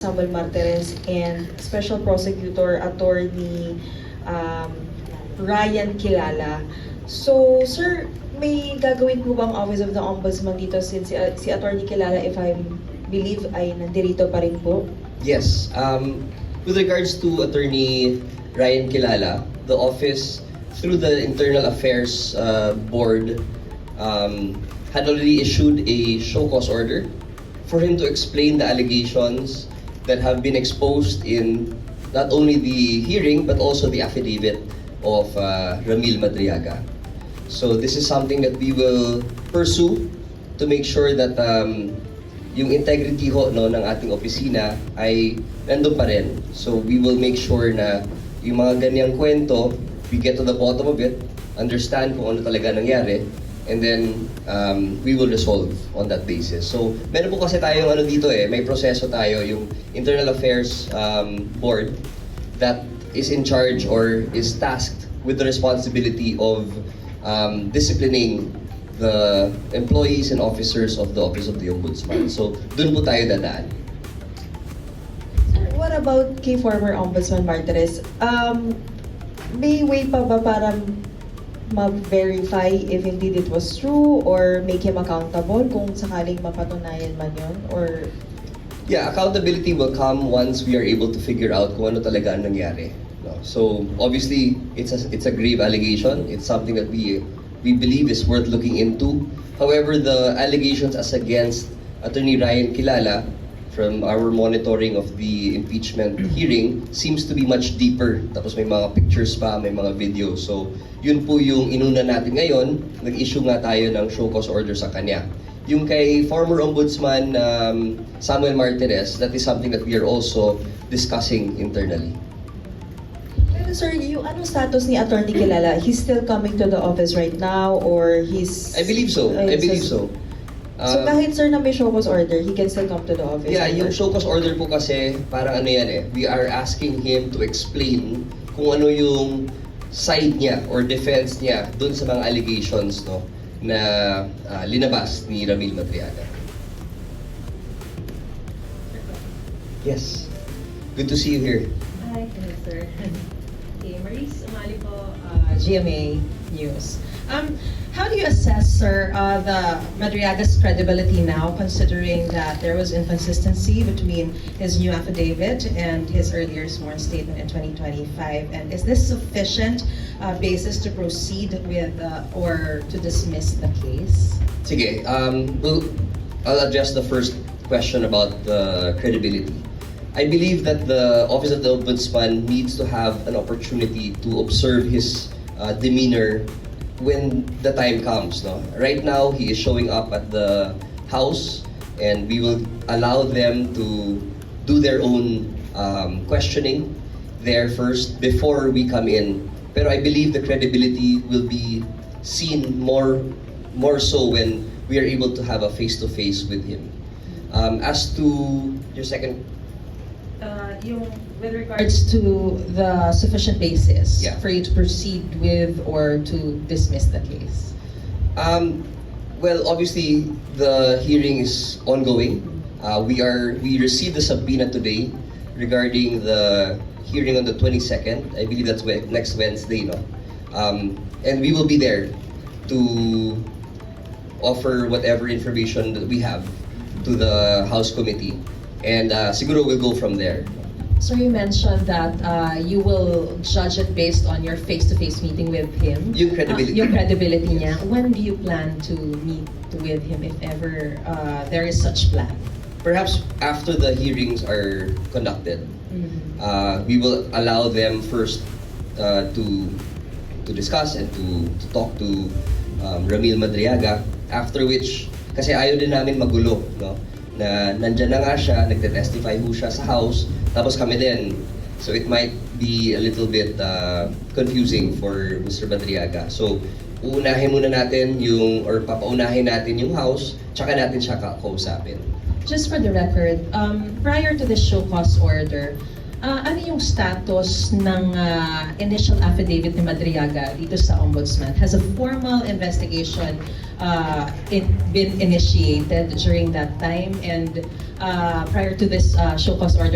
Samuel Martires and Special Prosecutor Attorney Ryan Kilala. So, sir, may gagawin po bang Office of the Ombudsman dito since si Attorney Kilala, if I believe, ay nandirito pa rin po? Yes. With regards to Attorney Ryan Kilala, the office, through the Internal Affairs Board, had already issued a show cause order for him to explain the allegations that have been exposed in not only the hearing but also the affidavit of Ramil Madriaga. So this is something that we will pursue to make sure that yung integrity ho no ng ating opisina ay nandun pa rin. So we will make sure na yung mga ganyang kwento, we get to the bottom of it, understand kung ano talaga nangyari, and then we will resolve on that basis. So meron po kasi tayong ano dito may proseso tayo, yung Internal Affairs Board that is in charge or is tasked with the responsibility of disciplining the employees and officers of the Office of the Ombudsman. So dun po tayo dadaan. What about kay former Ombudsman Martires? May way pa ba para ma-verify if indeed it was true or make him accountable kung sakaling mapatunayan man yun? Or Yeah, accountability will come once we are able to figure out kung ano talaga ang nangyari. No? So obviously, it's a grave allegation. It's something that we believe is worth looking into. However, the allegations as against Attorney Ryan Kilala from our monitoring of the impeachment hearing seems to be much deeper. Tapos may mga pictures pa, may mga videos. So yun po yung inuna natin ngayon. Nag-issue nga tayo ng show cause order sa kanya. Yung kay former Ombudsman Samuel Martires, that is something that we are also discussing internally. pero sir, yung anong status ni Attorney Kilala? He's still coming to the office right now or he's... I believe so. I believe so. So kahit sir na may show cause order, he can still come to the office? Yeah, yung show cause order po kasi parang ano yan we are asking him to explain kung ano yung side niya or defense niya dun sa mga allegations no na linabas ni Ramil Madriaga. Yes. Good to see you here. Hi, sir. Okay, Maurice Umali po, GMA News. How do you assess, sir, the Madriaga's credibility now, considering that there was inconsistency between his new affidavit and his earlier sworn statement in 2025? And is this sufficient basis to proceed with or to dismiss the case? Sige, I'll address the first question about the credibility. I believe that the Office of the Ombudsman needs to have an opportunity to observe his demeanor when the time comes. No? Right now, he is showing up at the house and we will allow them to do their own questioning there first before we come in. Pero I believe the credibility will be seen more so when we are able to have a face-to-face with him. As to your second... With regards to the sufficient basis Yeah. for you to proceed with or to dismiss the case? Well, obviously, the hearing is ongoing. We received the subpoena today regarding the hearing on the 22nd. I believe that's next Wednesday, no? And we will be there to offer whatever information that we have to the House Committee. And siguro we'll go from there. So you mentioned that you will judge it based on your face-to-face meeting with him. Yung credibility. Yung credibility niya. When do you plan to meet with him, if ever there is such plan? Perhaps after the hearings are conducted. Mm-hmm. We will allow them first to discuss and to talk to Ramil Madriaga, after which, kasi ayaw din namin magulo, no? Na nandyan na nga siya, nagte-testify ho siya sa house, tapos kami din. So it might be a little bit confusing for Mr. Madriaga. So uunahin muna natin papaunahin natin yung house, tsaka natin siya kausapin. Just for the record, prior to the show cause order, ano yung status ng initial affidavit ni Madriaga dito sa Ombudsman? Has a formal investigation been initiated during that time? And prior to this show cause order,